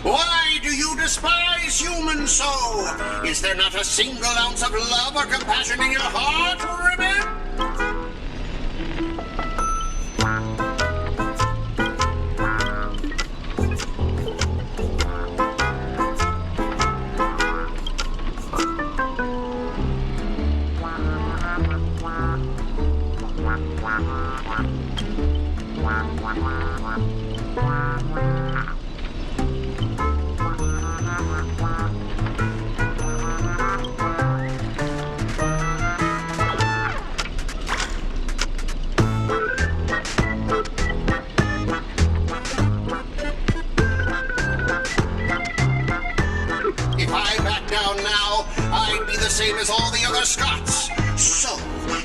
Why do you despise humans so? Is there not a single ounce of love or compassion in your heart, Ribbit? Same as all the other Scots. So,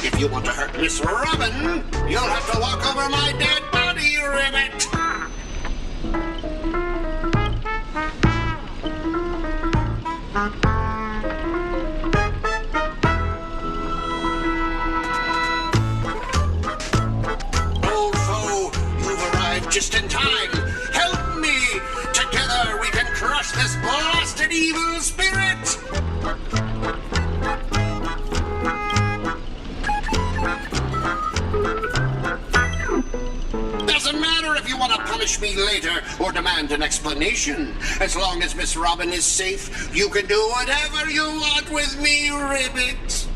if you want to hurt Miss Robin, you'll have to walk over my dead body, Ribbit. Old foe, you've arrived just in time. Help me! Together we can crush this blasted evil spirit! Punish me later or demand an explanation. As long as Miss Robin is safe, you can do whatever you want with me, Ribbit.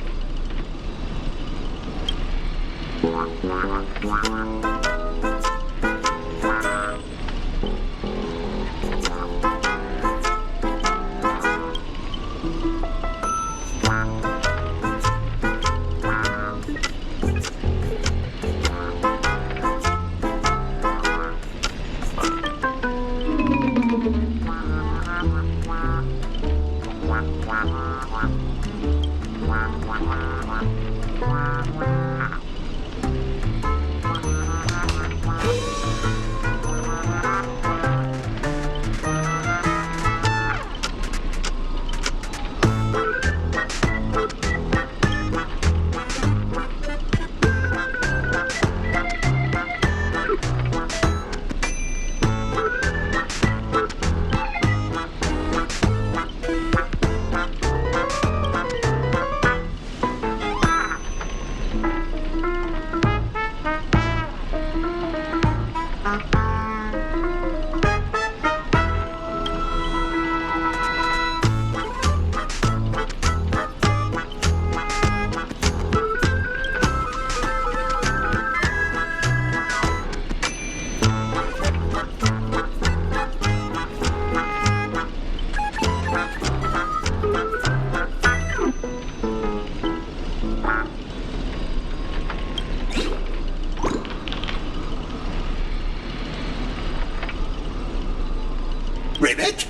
Ribbit?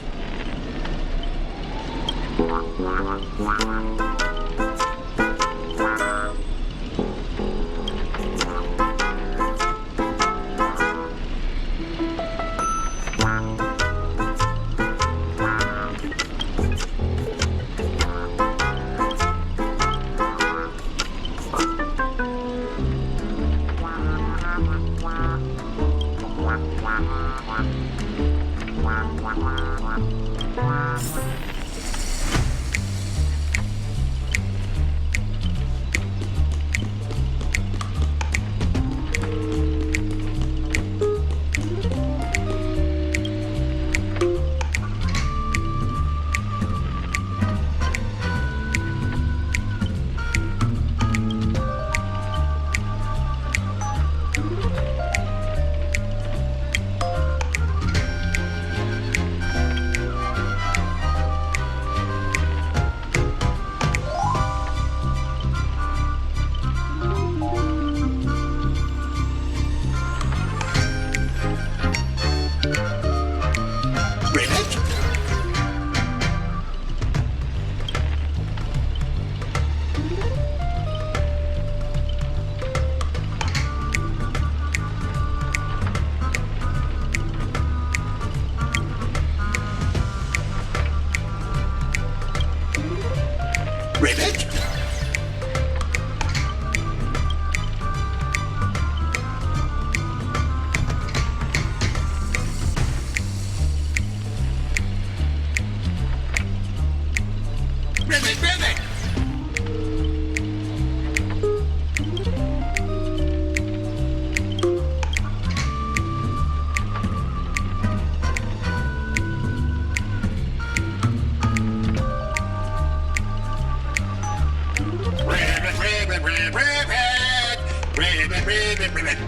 ribbit.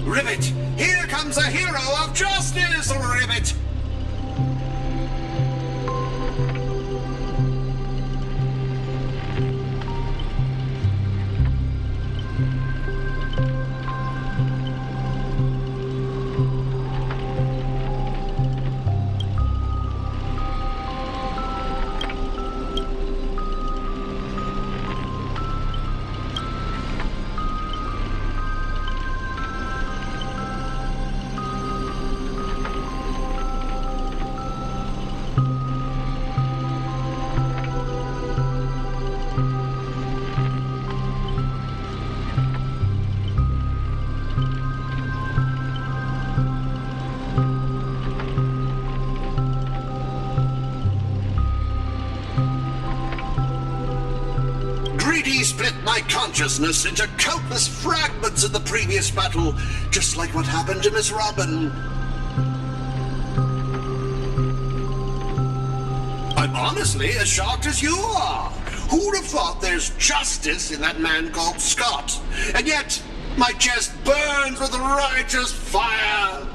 Ribbit! Here comes a hero of justice, Ribbit! Greedy split my consciousness into countless fragments in the previous battle, just like what happened to Miss Robin. I'm honestly as shocked as you are. Who'd have thought there's justice in that man called Scott? And yet, my chest burns with righteous fire.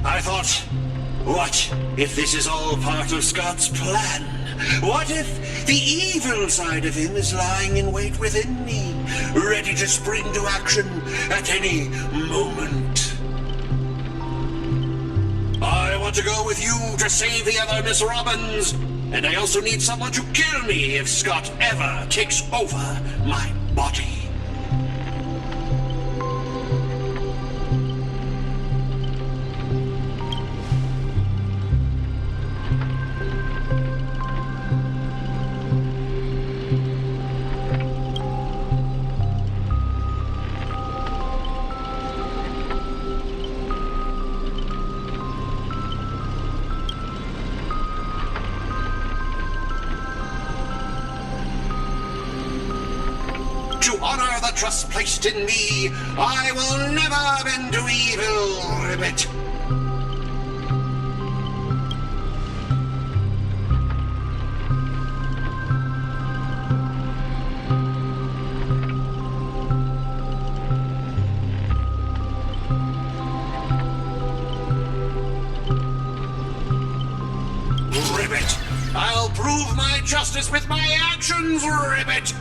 I thought, what if this is all part of Scott's plan? What if the evil side of him is lying in wait within me, ready to spring to action at any moment? I want to go with you to save the other Miss Robins, and I also need someone to kill me if Scott ever takes over my body. trust placed in me. I will never bend to evil, Ribbit. Ribbit! I'll prove my justice with my actions, Ribbit!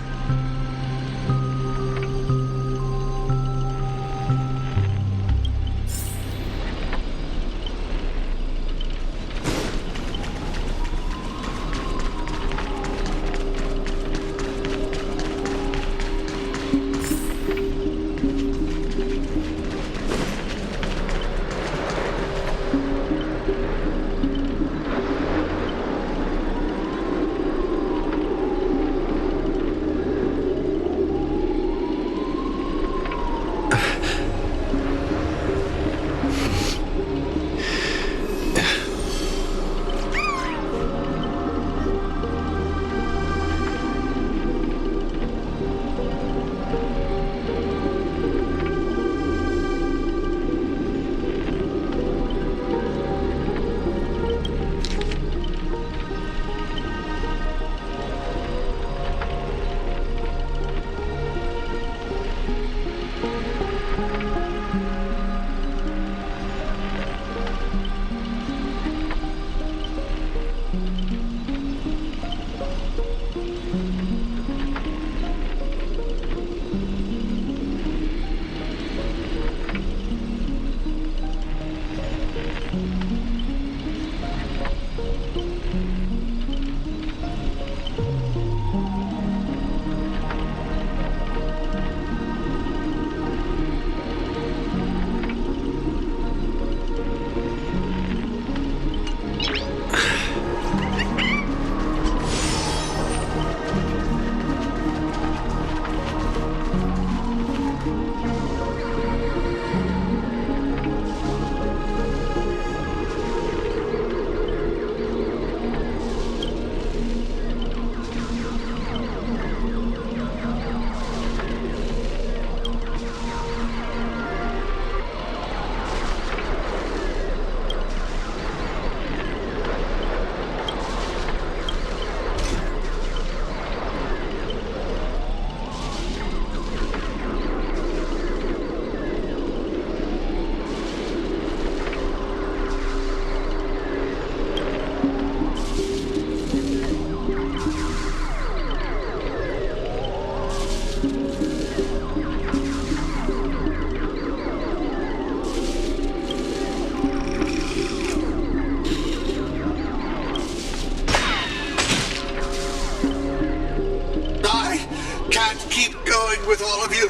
With all of you.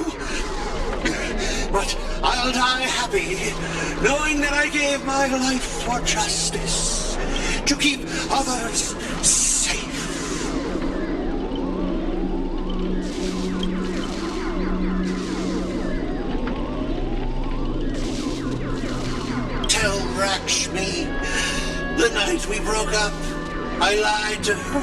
But I'll die happy, knowing that I gave my life for justice, to keep others safe. Tell Rakshmi, the night we broke up, I lied to her.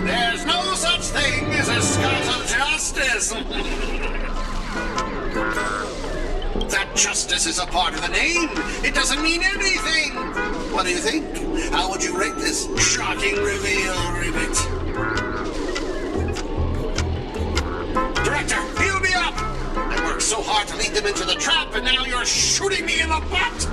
There's no such thing as a Scot of justice. That justice is a part of the name. It doesn't mean anything. What do you think? How would you rate this shocking reveal, Ribbit? Director, heal me up! I worked so hard to lead them into the trap, and now you're shooting me in the butt!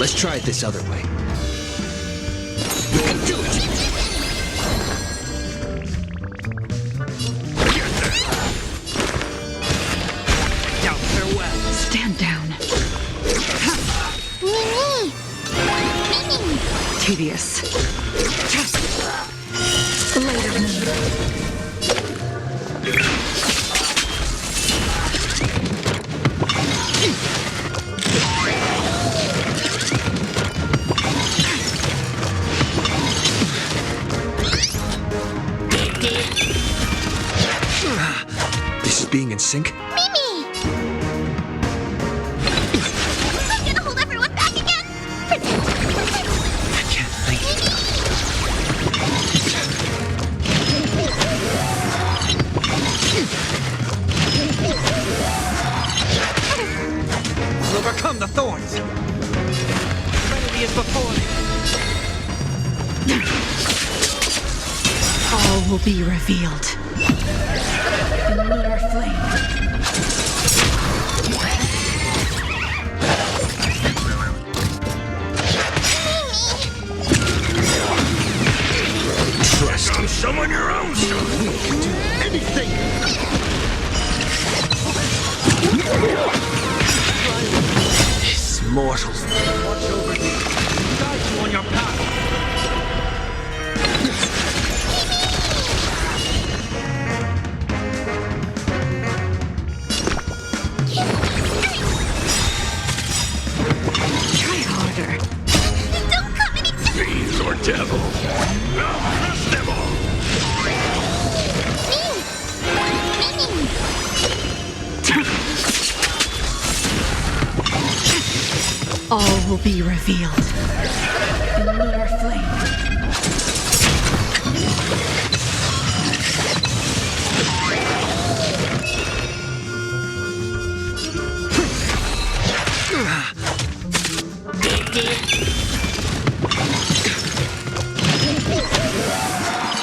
Let's try it this other way. You can do it! Now farewell. Stand down. Tedious. Later. This is being in sync? Mimi! I'm gonna hold everyone back again! I can't think. We'll overcome the thorns! Serenity is before me! All will be revealed. In lunar flame. Trust me. Summon your own son. We can do anything! This mortal. Watch over you. Guide you on your path. Try harder. Don't come any Fiends or devils. I'll crush them all. Mimi! All will be revealed. In lunar flame.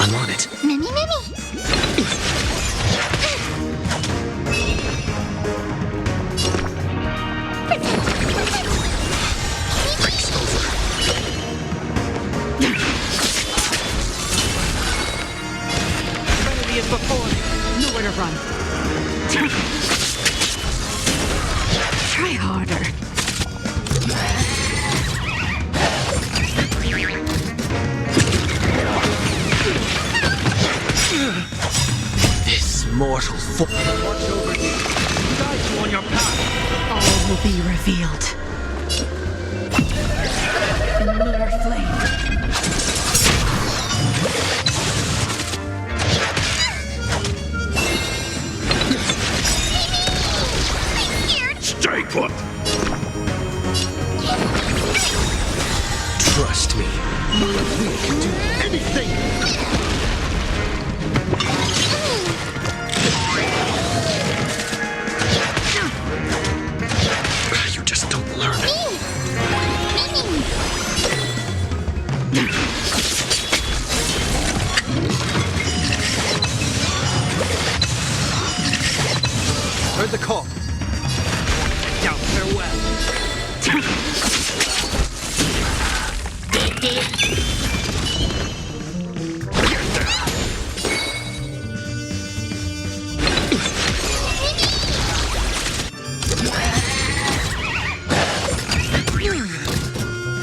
I'm on it. Mimi! Break's over. Serenity is before me. Nowhere to run. Try harder. This mortal Watch over you. Guide you on your path. All will be revealed. In lunar flame. Stay put. Trust me. We can do anything! You just don't learn. Heard the call. Now farewell.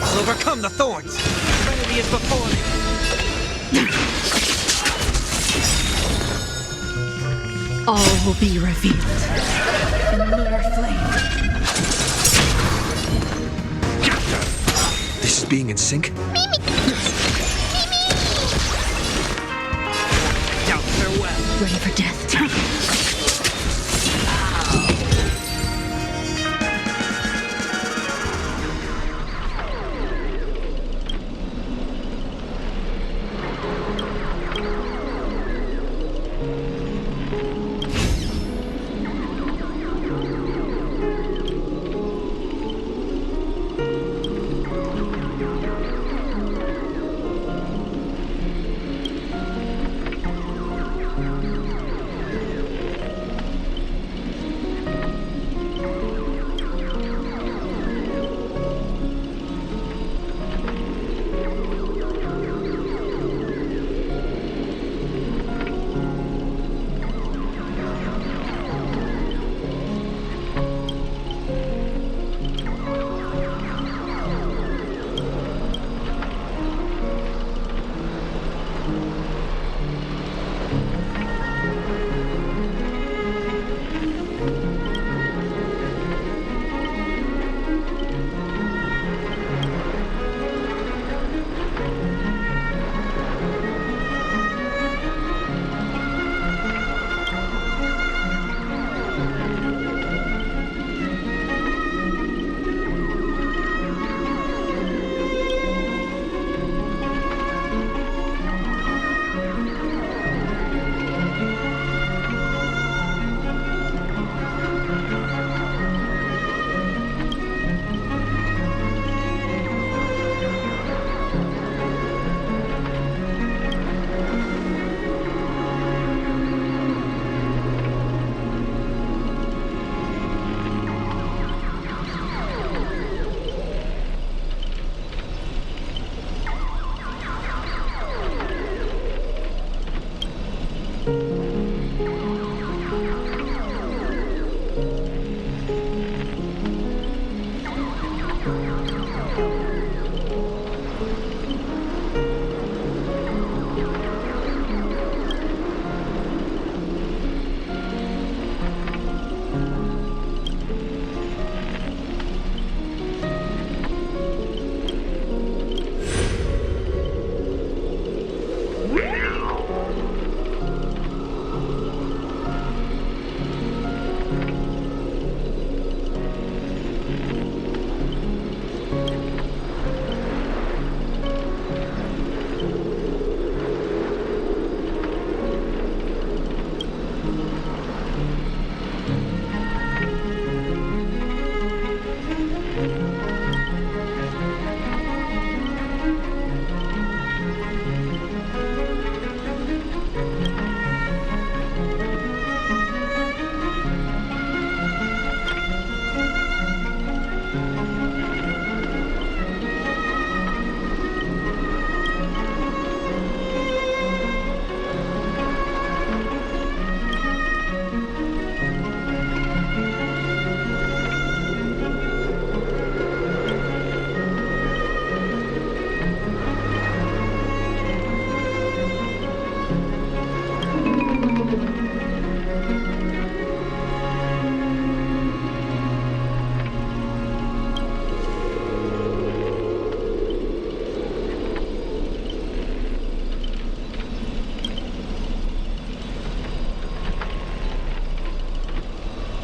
I'll overcome the thorns. Serenity is before me. All will be revealed. In lunar flame. This is being in sync? Now farewell. Ready for death.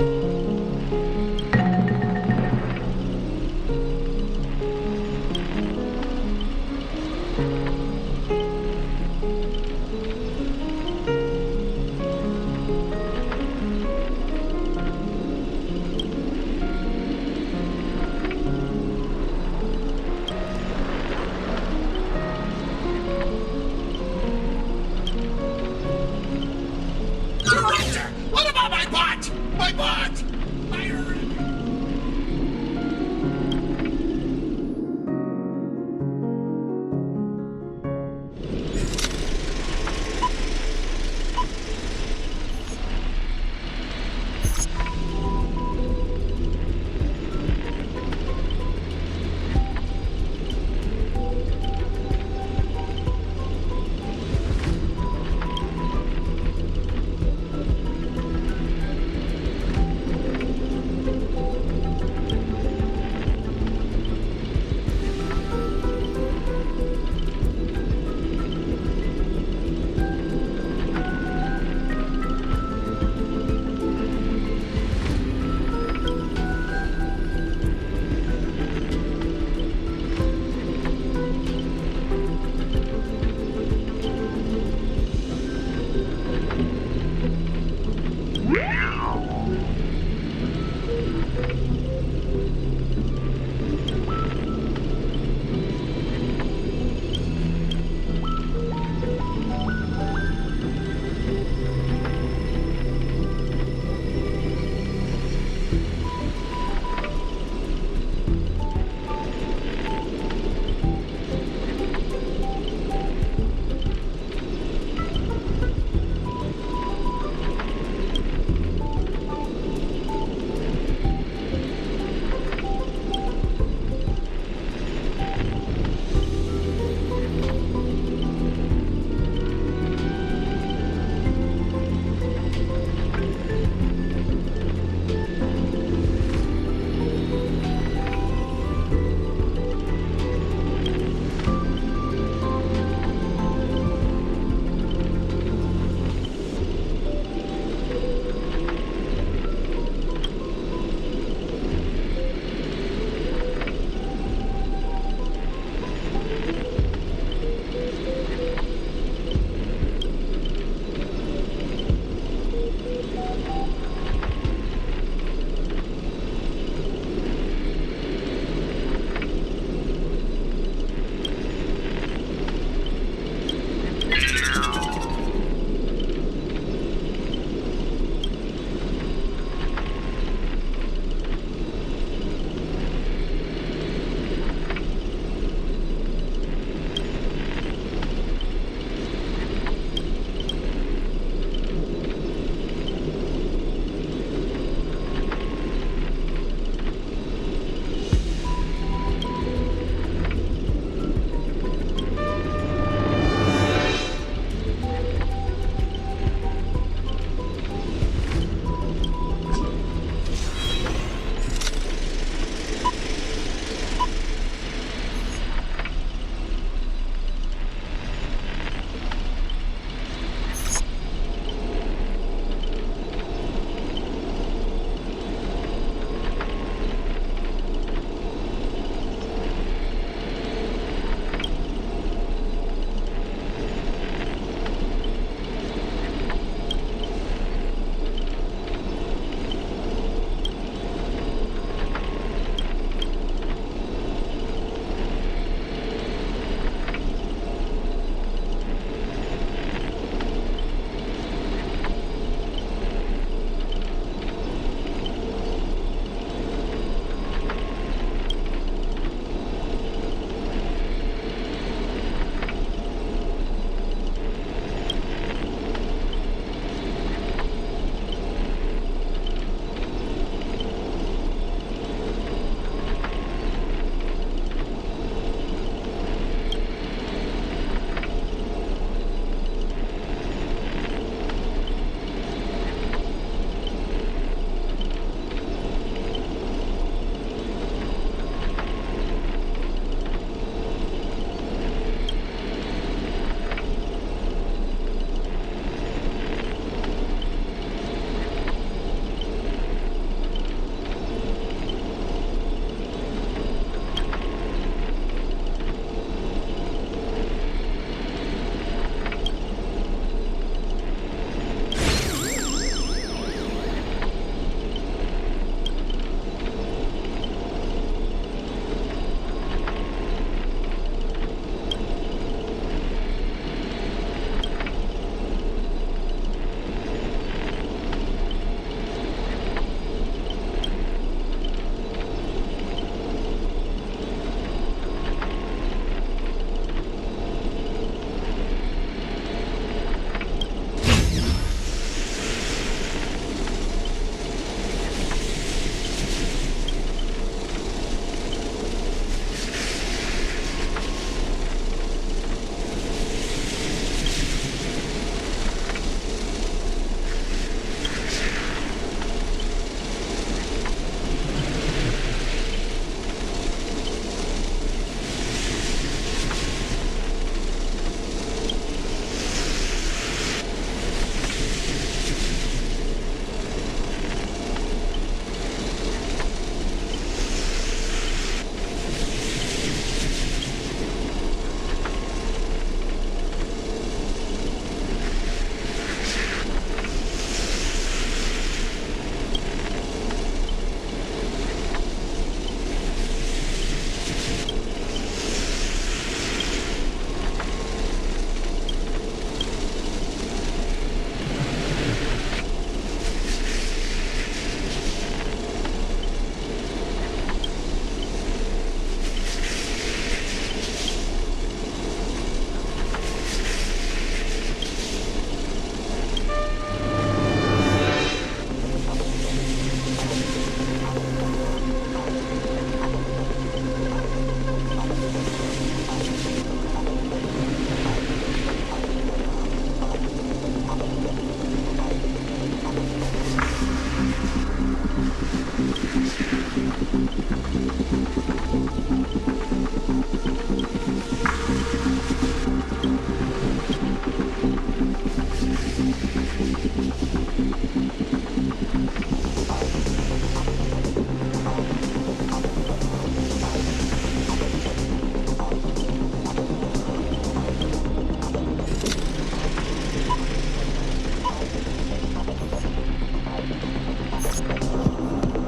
Director! What about my bot? My bot!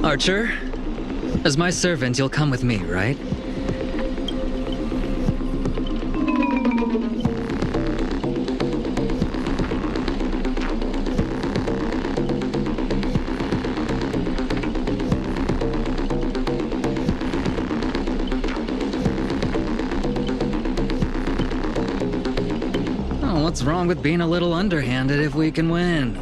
Archer, as my servant, you'll come with me, right? Oh, what's wrong with being a little underhanded if we can win?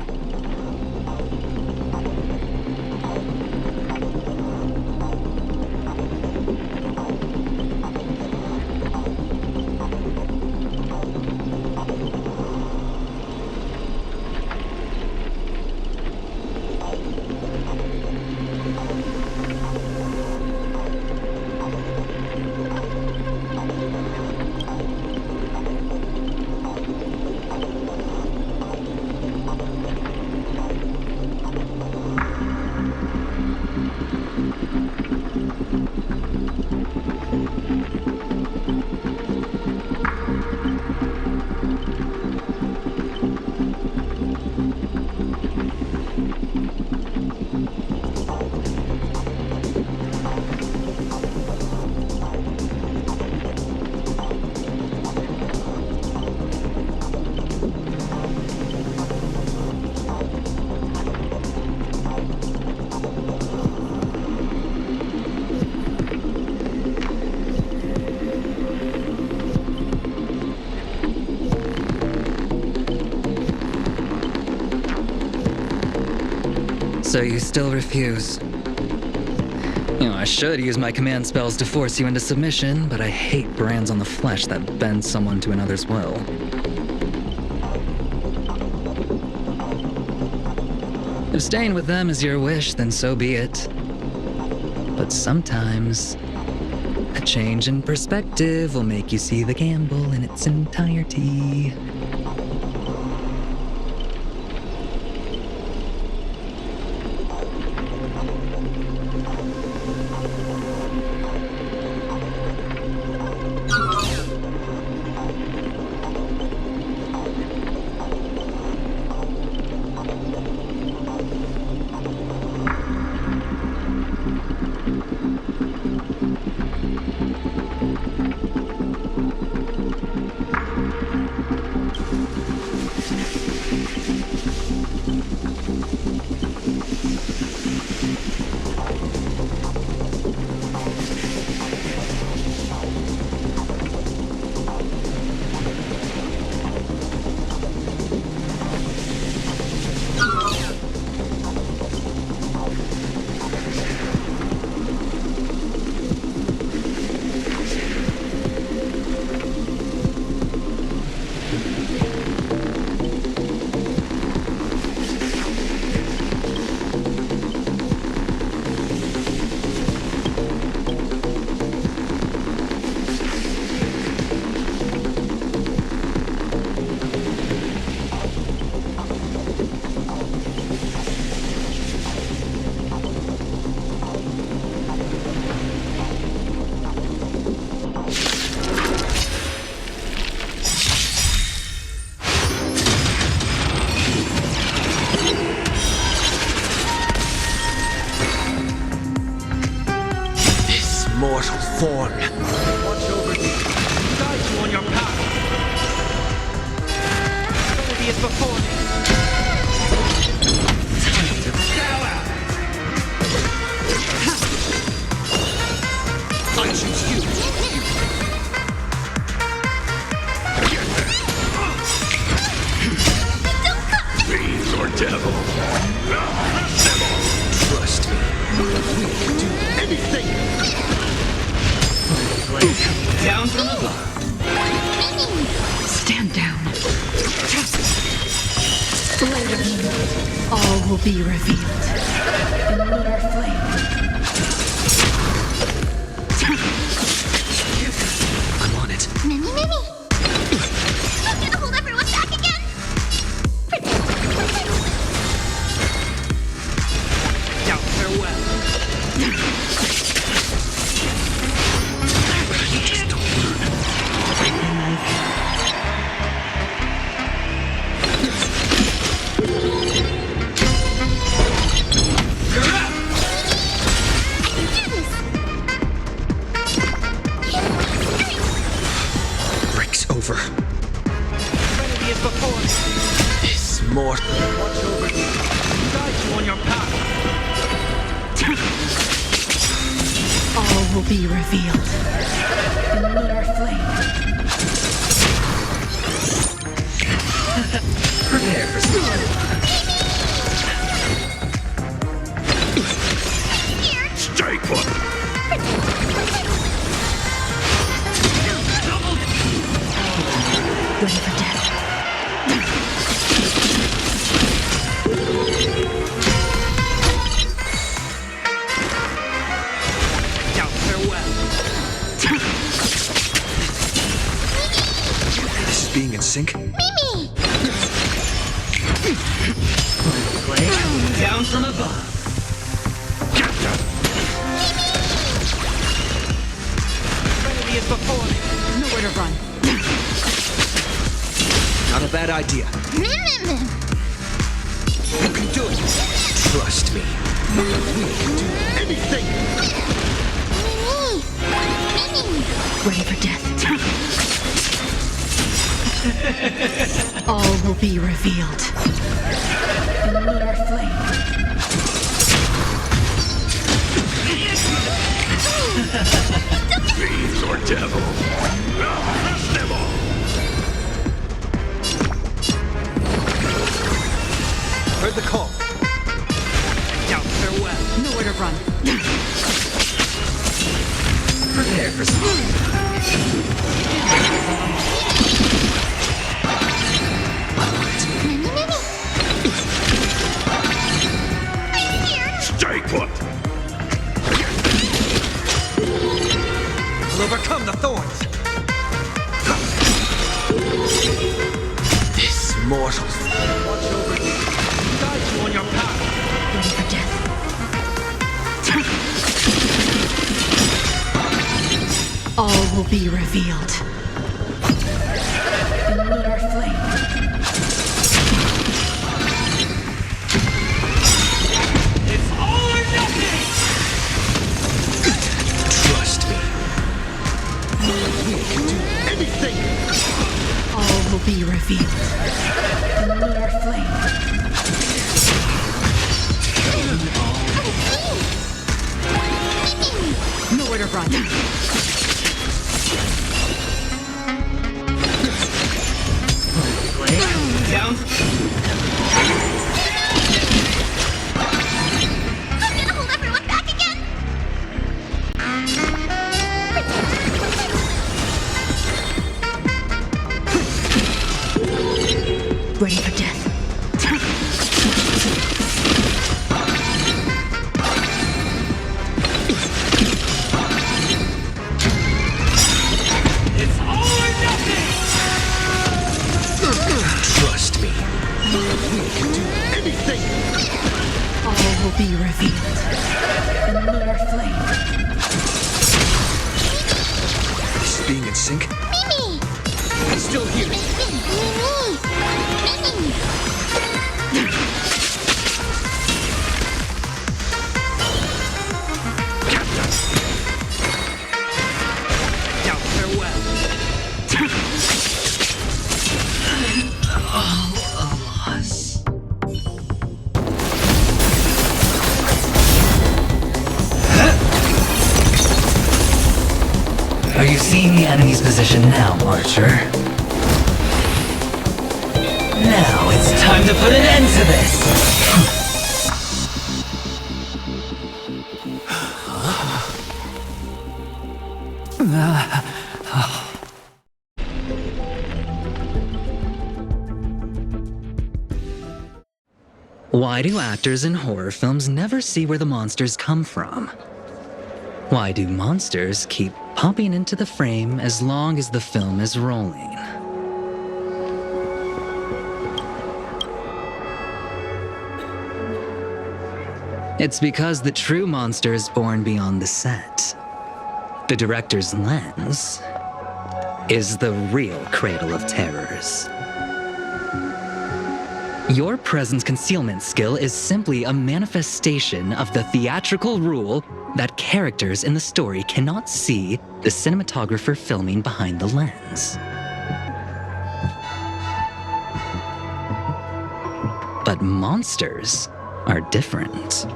So you still refuse? You know, I should use my command spells to force you into submission, but I hate brands on the flesh that bend someone to another's will. If staying with them is your wish, then so be it. But sometimes, a change in perspective will make you see the gamble in its entirety. Mortal form. Watch over you. Guide you on your path. Eternity is before me. Time to bow out. I choose you. Fiend or devil. Trust me. We can do anything. Down from above. Stand down. Later, all will be revealed in lunar flame. I'm on it. Mimi! I'm gonna hold everyone back again! Now farewell. Just don't learn. You're up! be revealed in lunar flame. Prepare for some. Stay put. Ready for death. Now farewell. This is being in sync. Play down from above. Trinity is before me. Nowhere to run. Not a bad idea. You can do it. Trust me. We can do anything. Ready for death. All will be revealed in lunar flame. Fiends or devil. I'll crush them all. Heard the call. Now farewell. Nowhere to run. Prepare for some. Stay put. We'll overcome the thorns. This mortals. Watch over you. Guide you on your path. Ready for death. All will be revealed in lunar flame. It's all or nothing. Trust me. We can do anything. All will be revealed in lunar flame. Nowhere to run. Play down. I'm gonna hold everyone back again. Ready for death. It's all or nothing. Trust me. We can do anything. All will be revealed in lunar flame. This is being in sync. Still here. Now farewell. Loss. Are you seeing the enemy's position now, Archer? Now it's time to put an end to this! Why do actors in horror films never see where the monsters come from? Why do monsters keep popping into the frame as long as the film is rolling? It's because the true monster is born beyond the set. The director's lens is the real cradle of terrors. Your presence concealment skill is simply a manifestation of the theatrical rule that characters in the story cannot see the cinematographer filming behind the lens. But monsters are different.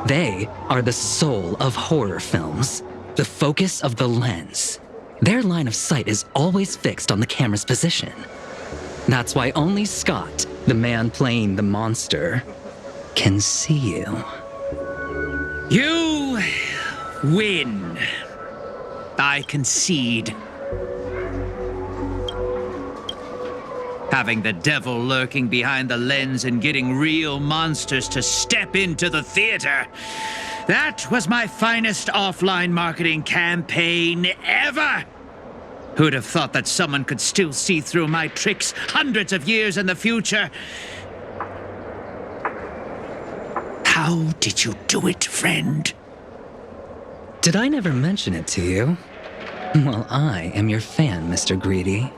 They are the soul of horror films, the focus of the lens. Their line of sight is always fixed on the camera's position. That's why only Scott, the man playing the monster, can see you. You win. I concede. Having the devil lurking behind the lens and getting real monsters to step into the theater. That was my finest offline marketing campaign ever. Who'd have thought that someone could still see through my tricks hundreds of years in the future? How did you do it, friend? Did I never mention it to you? Well, I am your fan, Mr. Greedy.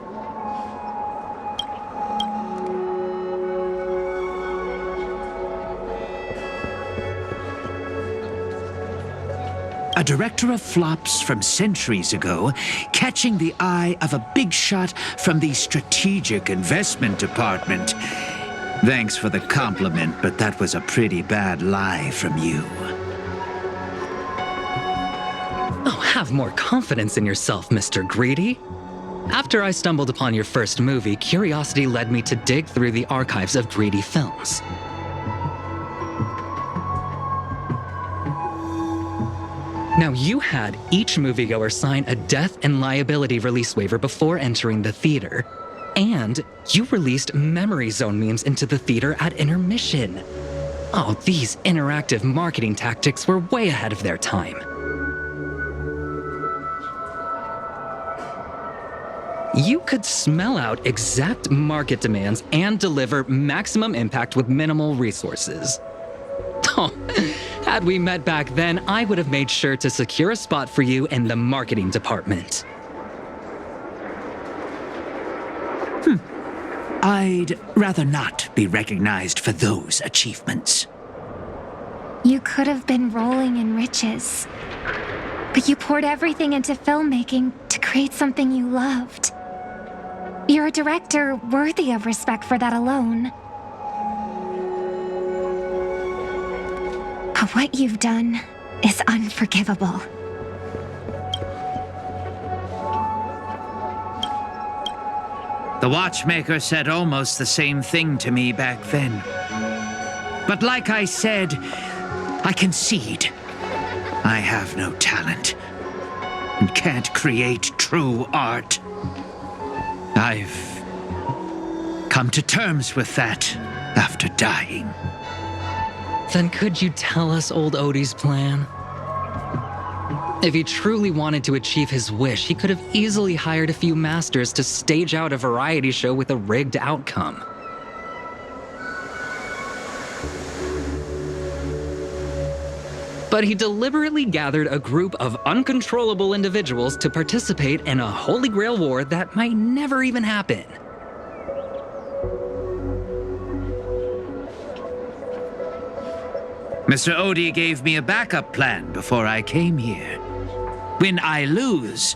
A director of flops from centuries ago, catching the eye of a big shot from the strategic investment department. Thanks for the compliment, but that was a pretty bad lie from you. Oh, have more confidence in yourself, Mr. Greedy. After I stumbled upon your first movie, curiosity led me to dig through the archives of Greedy films. Now, you had each moviegoer sign a death and liability release waiver before entering the theater. And you released memory zone memes into the theater at intermission. Oh, these interactive marketing tactics were way ahead of their time. You could smell out exact market demands and deliver maximum impact with minimal resources. Oh, had we met back then, I would have made sure to secure a spot for you in the marketing department. I'd rather not be recognized for those achievements. You could have been rolling in riches. But you poured everything into filmmaking to create something you loved. You're a director worthy of respect for that alone. But what you've done is unforgivable. The watchmaker said almost the same thing to me back then. But like I said, I concede. I have no talent and can't create true art. I've come to terms with that after dying. Then could you tell us old Odie's plan? If he truly wanted to achieve his wish, he could have easily hired a few masters to stage out a variety show with a rigged outcome. But he deliberately gathered a group of uncontrollable individuals to participate in a Holy Grail war that might never even happen. Mr. Odie gave me a backup plan before I came here. When I lose,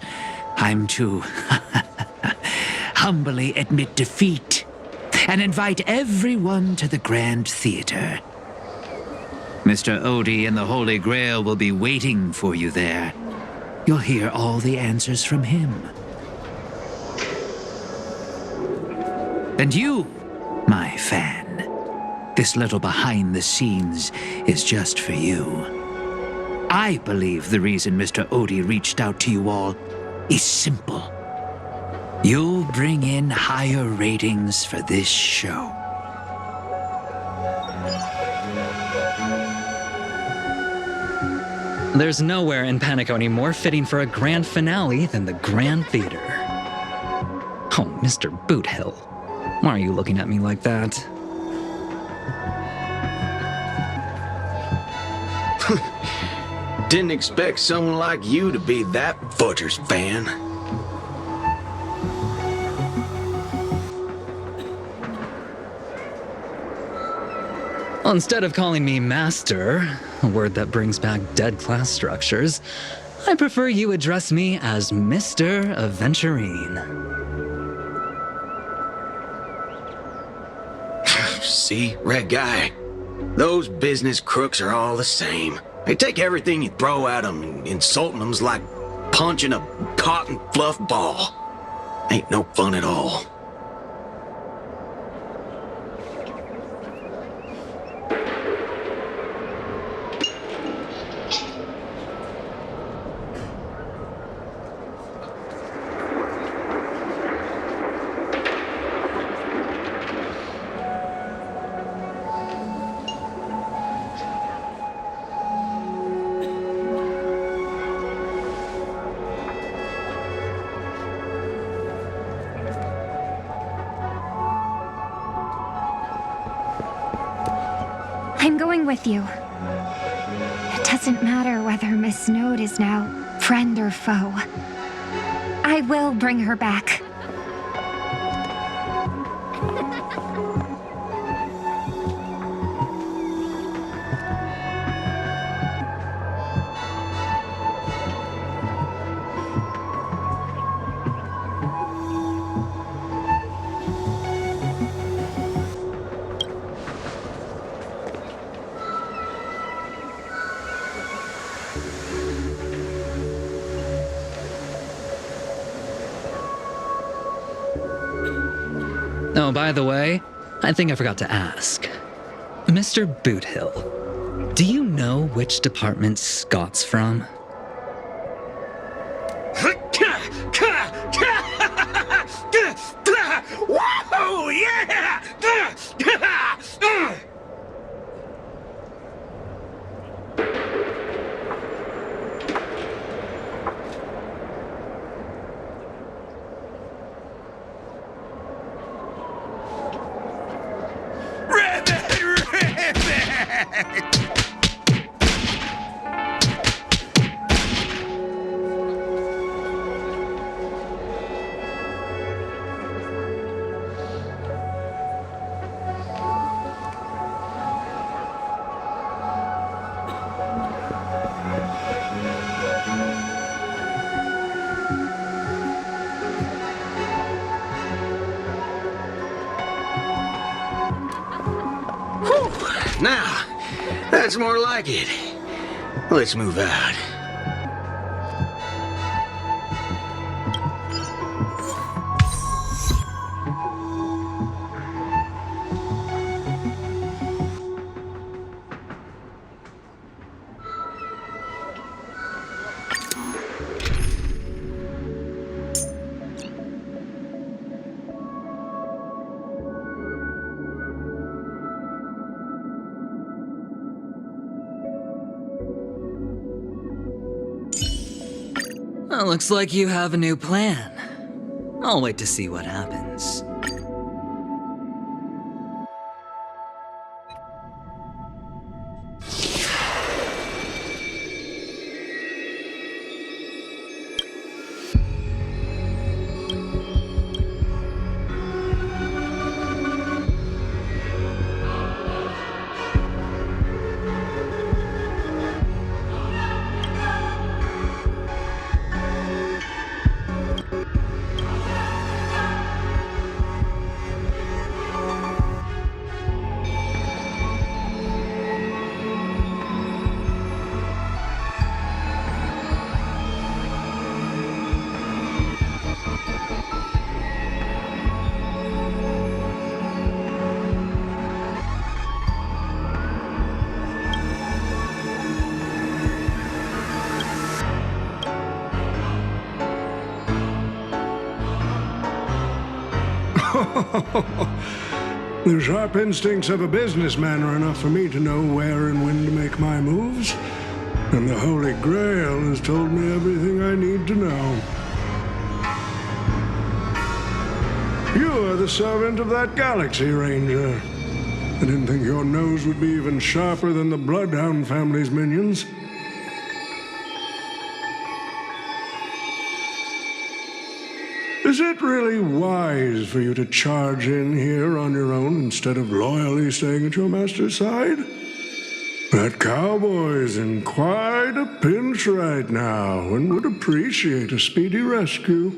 I'm to humbly admit defeat and invite everyone to the Grand Theater. Mr. Odie and the Holy Grail will be waiting for you there. You'll hear all the answers from him. And you, my fan, this little behind the scenes is just for you. I believe the reason Mr. Odie reached out to you all is simple. You'll bring in higher ratings for this show. There's nowhere in Panaconio more fitting for a grand finale than the Grand Theater. Oh, Mr. Boothill, why are you looking at me like that? Didn't expect someone like you to be that Butcher's fan. Well, instead of calling me Master, a word that brings back dead class structures, I prefer you address me as Mr. Aventurine. See, Red Guy? Those business crooks are all the same. They take everything you throw at them, and insulting them's like punching a cotton fluff ball. Ain't no fun at all. I'm going with you. It doesn't matter whether Miss Snowd is now friend or foe. I will bring her back. Oh, by the way, I think I forgot to ask. Mr. Boothill, do you know which department Scott's from? Whoa, yeah! Now, that's more like it. Let's move out. Well, looks like you have a new plan. I'll wait to see what happens. The sharp instincts of a businessman are enough for me to know where and when to make my moves. And the Holy Grail has told me everything I need to know. You are the servant of that Galaxy Ranger. I didn't think your nose would be even sharper than the Bloodhound family's minions. Is it really wise for you to charge in here on your own instead of loyally staying at your master's side? That cowboy's in quite a pinch right now and would appreciate a speedy rescue.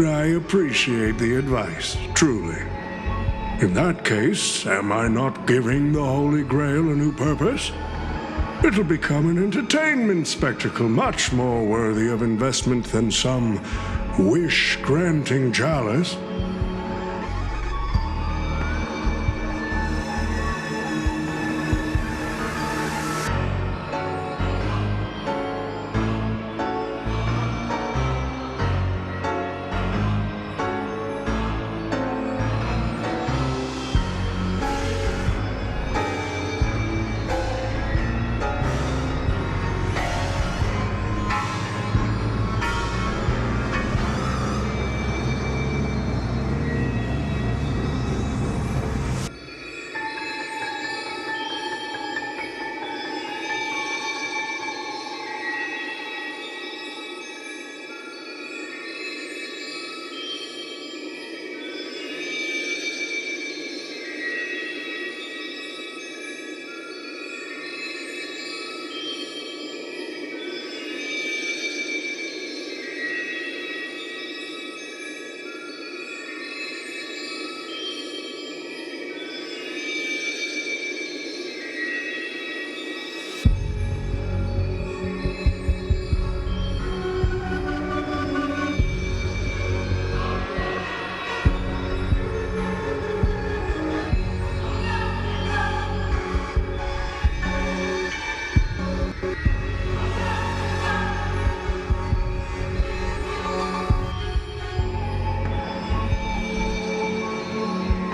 I appreciate the advice, truly. In that case, am I not giving the Holy Grail a new purpose? It'll become an entertainment spectacle much more worthy of investment than some wish-granting chalice.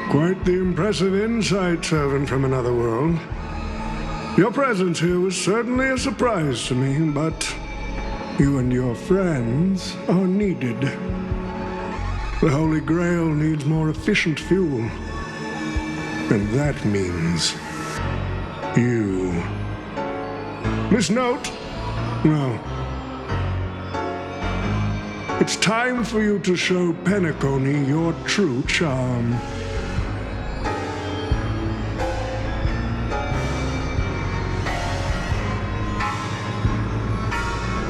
Quite the impressive insight, servant from another world. Your presence here was certainly a surprise to me, but you and your friends are needed. The Holy Grail needs more efficient fuel. And that means you. Miss Note? No. It's time for you to show Penacony your true charm.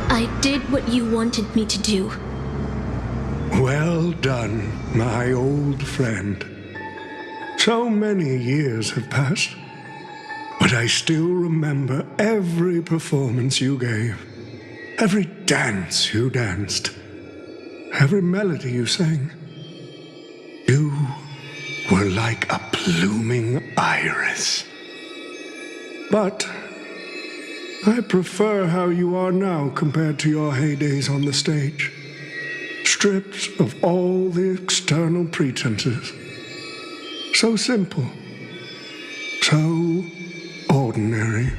I did what you wanted me to do. Well done, my old friend. So many years have passed, but I still remember every performance you gave, every dance you danced, every melody you sang. You were like a blooming iris. But I prefer how you are now compared to your heydays on the stage. Stripped of all the external pretenses. So simple. So ordinary.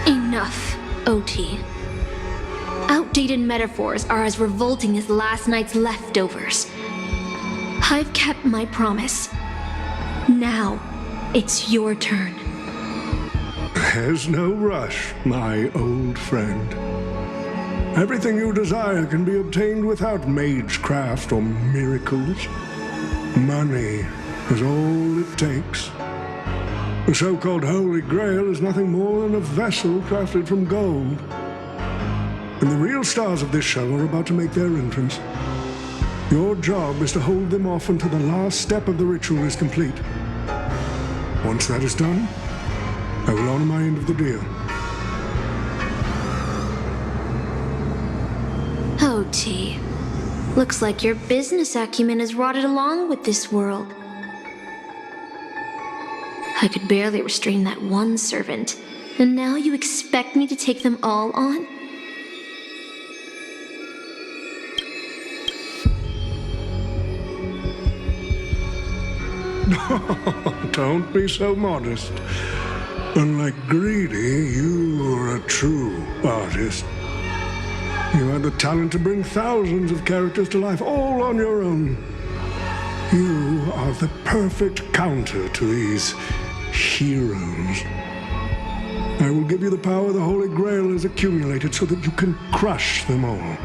Enough, OT. Outdated metaphors are as revolting as last night's leftovers. I've kept my promise. Now, it's your turn. There's no rush, my old friend. Everything you desire can be obtained without magecraft or miracles. Money is all it takes. The so-called Holy Grail is nothing more than a vessel crafted from gold. And the real stars of this show are about to make their entrance. Your job is to hold them off until the last step of the ritual is complete. Once that is done, I will honor my end of the deal. OT. Looks like your business acumen has rotted along with this world. I could barely restrain that one servant, and now you expect me to take them all on? Don't be so modest. Unlike Greedy, you are a true artist. You had the talent to bring thousands of characters to life all on your own. You are the perfect counter to these heroes. I will give you the power the Holy Grail has accumulated so that you can crush them all.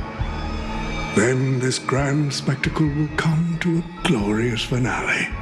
Then this grand spectacle will come to a glorious finale.